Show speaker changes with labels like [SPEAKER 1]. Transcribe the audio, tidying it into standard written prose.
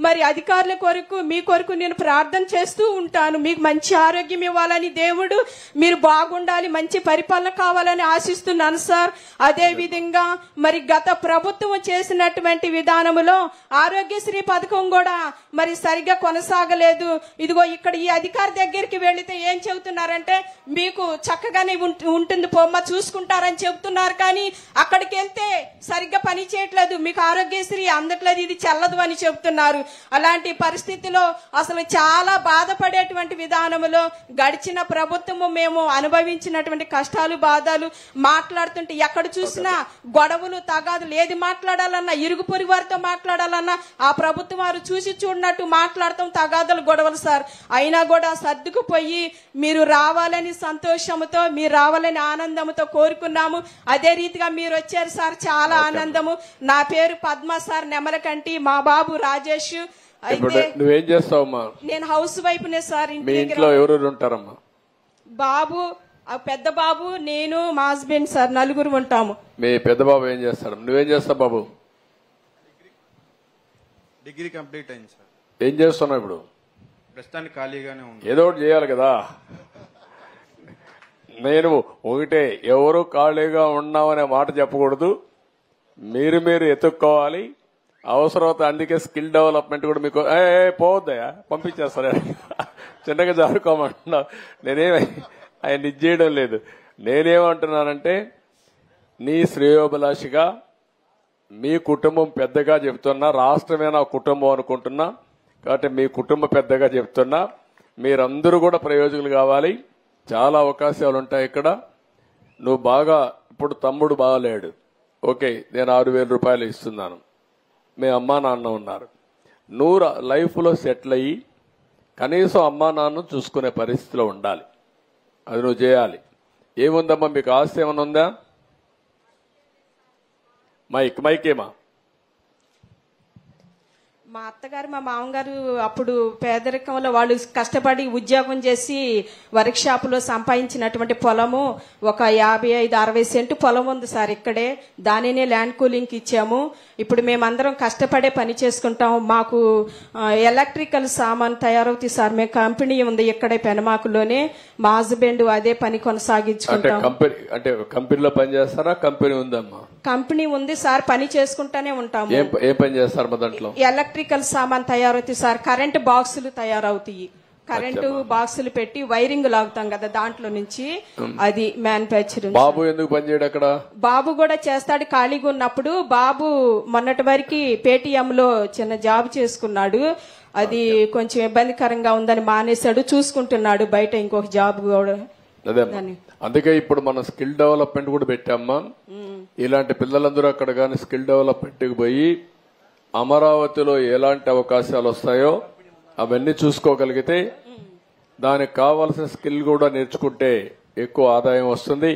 [SPEAKER 1] మరి అధికారుల కొరకు మీ కొరకు నేను ప్రార్థన చేస్తూ ఉంటాను. మీకు మంచి ఆరోగ్యం ఇవ్వాలని దేవుడు, మీరు బాగుండాలి, మంచి పరిపాలన కావాలని ఆశిస్తున్నాను సార్. అదే విధంగా మరి గత ప్రభుత్వం చేసినటువంటి విధానములో ఆరోగ్యశ్రీ పథకం కూడా మరి సరిగ్గా కొనసాగలేదు. ఇదిగో ఇక్కడ ఈ అధికారి దగ్గరికి వెళితే ఏం చెబుతున్నారంటే మీకు చక్కగానే ఉంటుంది పొమ్మ చూసుకుంటారని చెబుతున్నారు. కానీ అక్కడికి వెళ్తే సరిగ్గా పని చేయట్లేదు, మీకు ఆరోగ్యశ్రీ అందట్లేదు, ఇది చెల్లదు అని చెబుతున్నారు. అలాంటి పరిస్థితిలో అసలు చాలా బాధపడేటువంటి విధానంలో గడిచిన ప్రభుత్వము మేము అనుభవించినటువంటి కష్టాలు బాధలు మాట్లాడుతుంటే ఎక్కడ చూసినా గొడవలు తగాదులు, ఏది మాట్లాడాలన్నా ఇరుగు పొరుగు వారితో మాట్లాడాలన్నా ఆ ప్రభుత్వం వారు చూసి చూడనట్టు మాట్లాడతాం, తగాదులు గొడవలు సార్. అయినా కూడా సర్దుకుపోయి మీరు రావాలని సంతోషంతో, మీరు రావాలని ఆనందంతో కోరుకున్నాము. అదే రీతిగా మీరు వచ్చారు సార్, చాలా ఆనందము. నా పేరు పద్మ సార్, నెమలకంటి, మా బాబు రాజేష్.
[SPEAKER 2] నువ్వేం చేస్తావమ్మా?
[SPEAKER 1] నేను హౌస్ వైఫ్ నే సార్.
[SPEAKER 2] ఇంట్లో ఎవరెవరు ఉంటారమ్మా?
[SPEAKER 1] బాబు, పెద్ద బాబు, నేను, మా హస్బెండ్ సార్, నలుగురు ఉంటాము.
[SPEAKER 2] మీ పెద్ద బాబు ఏం చేస్తాడు? నువ్వేం చేస్తావు బాబు?
[SPEAKER 3] డిగ్రీ కంప్లీట్ అయింది సార్.
[SPEAKER 2] ఏం చేస్తున్నావు ఇప్పుడు?
[SPEAKER 3] ప్రస్తుతానికి ఖాళీగానే ఉంది.
[SPEAKER 2] ఏదో ఒకటి చేయాలి కదా. నేను ఒకటే, ఎవరు ఖాళీగా ఉన్నామనే మాట చెప్పకూడదు, మీరు ఎత్తుక్కోవాలి. అవసరమైతే అందుకే స్కిల్ డెవలప్మెంట్ కూడా మీకు పోవద్దయా, పంపించేస్తారా, చిన్నగా జారుకోమంటున్నా. ఆయన ఇది చేయడం లేదు. నేనేమంటున్నానంటే నీ శ్రేయోభిలాషిగా మీ కుటుంబం పెద్దగా చెప్తున్నా, రాష్ట్రమే నా కుటుంబం అనుకుంటున్నా కాబట్టి మీ కుటుంబ పెద్దగా చెప్తున్నా, మీరందరూ కూడా ప్రయోజకులు కావాలి. చాలా అవకాశాలు ఉంటాయి ఇక్కడ. నువ్వు బాగా, ఇప్పుడు తమ్ముడు బాగాలేడు, ఓకే, నేను 6,000 రూపాయలు ఇస్తున్నాను, మీ అమ్మా నాన్న ఉన్నారు, నువ్వు లైఫ్ లో సెటిల్ అయ్యి కనీసం అమ్మా నాన్నను చూసుకునే పరిస్థితిలో ఉండాలి. అది నువ్వు చేయాలి. ఏముందమ్మా మీకు ఆస్తి ఏమైనా ఉందా? మైకేమా?
[SPEAKER 1] మా అత్తగారు మా మామగారు అప్పుడు పేదరికంలో వాళ్ళు కష్టపడి ఉద్యోగం చేసి వర్క్ షాప్ లో సంపాదించినటువంటి పొలము ఒక 55-60 సెంటు పొలం ఉంది సార్ ఇక్కడే. దానినే ల్యాండ్ కూలింగ్ ఇచ్చాము. ఇప్పుడు మేమందరం కష్టపడే పని చేసుకుంటాం. మాకు ఎలక్ట్రికల్ సామాన్ తయారవుతాయి సార్. మేము కంపెనీ ఉంది ఇక్కడే పెనమాకులోనే. మా హస్బెండ్ అదే పని కొనసాగించుకుంటాం.
[SPEAKER 2] అంటే కంపెనీలో పని చేస్తారా? కంపెనీ ఉందమ్మా?
[SPEAKER 1] కంపెనీ ఉంది సార్, పని చేసుకుంటానే ఉంటాము.
[SPEAKER 2] ఏ పని చేస్తారు మా దాంట్లో?
[SPEAKER 1] ఎలక్ట్రికల్ సామాన్ తయారవుతాయి సార్. కరెంటు బాక్సులు తయారవుతాయి. కరెంటు బాక్సులు పెట్టి వైరింగ్ లాగుతాం కదా దాంట్లో నుంచి, అది మ్యానుఫ్యాక్చరింగ్.
[SPEAKER 2] బాబు ఎందుకు పని చేయడు అక్కడ?
[SPEAKER 1] బాబు కూడా చేస్తాడు ఖాళీగా ఉన్నప్పుడు. బాబు మొన్నటి వరకు పేటీఎం లో చిన్న జాబ్ చేసుకున్నాడు. అది కొంచెం ఇబ్బందికరంగా ఉందని మానేశాడు, చూసుకుంటున్నాడు బయట ఇంకొక జాబ్ కూడా.
[SPEAKER 2] అందుకే ఇప్పుడు మనం స్కిల్ డెవలప్మెంట్ కూడా పెట్టామ్మా. ఇలాంటి పిల్లలందరూ అక్కడ కానీ స్కిల్ డెవలప్మెంట్కి పోయి అమరావతిలో ఎలాంటి అవకాశాలు వస్తాయో అవన్నీ చూసుకోగలిగితే దానికి కావాల్సిన స్కిల్ కూడా నేర్చుకుంటే ఎక్కువ ఆదాయం వస్తుంది.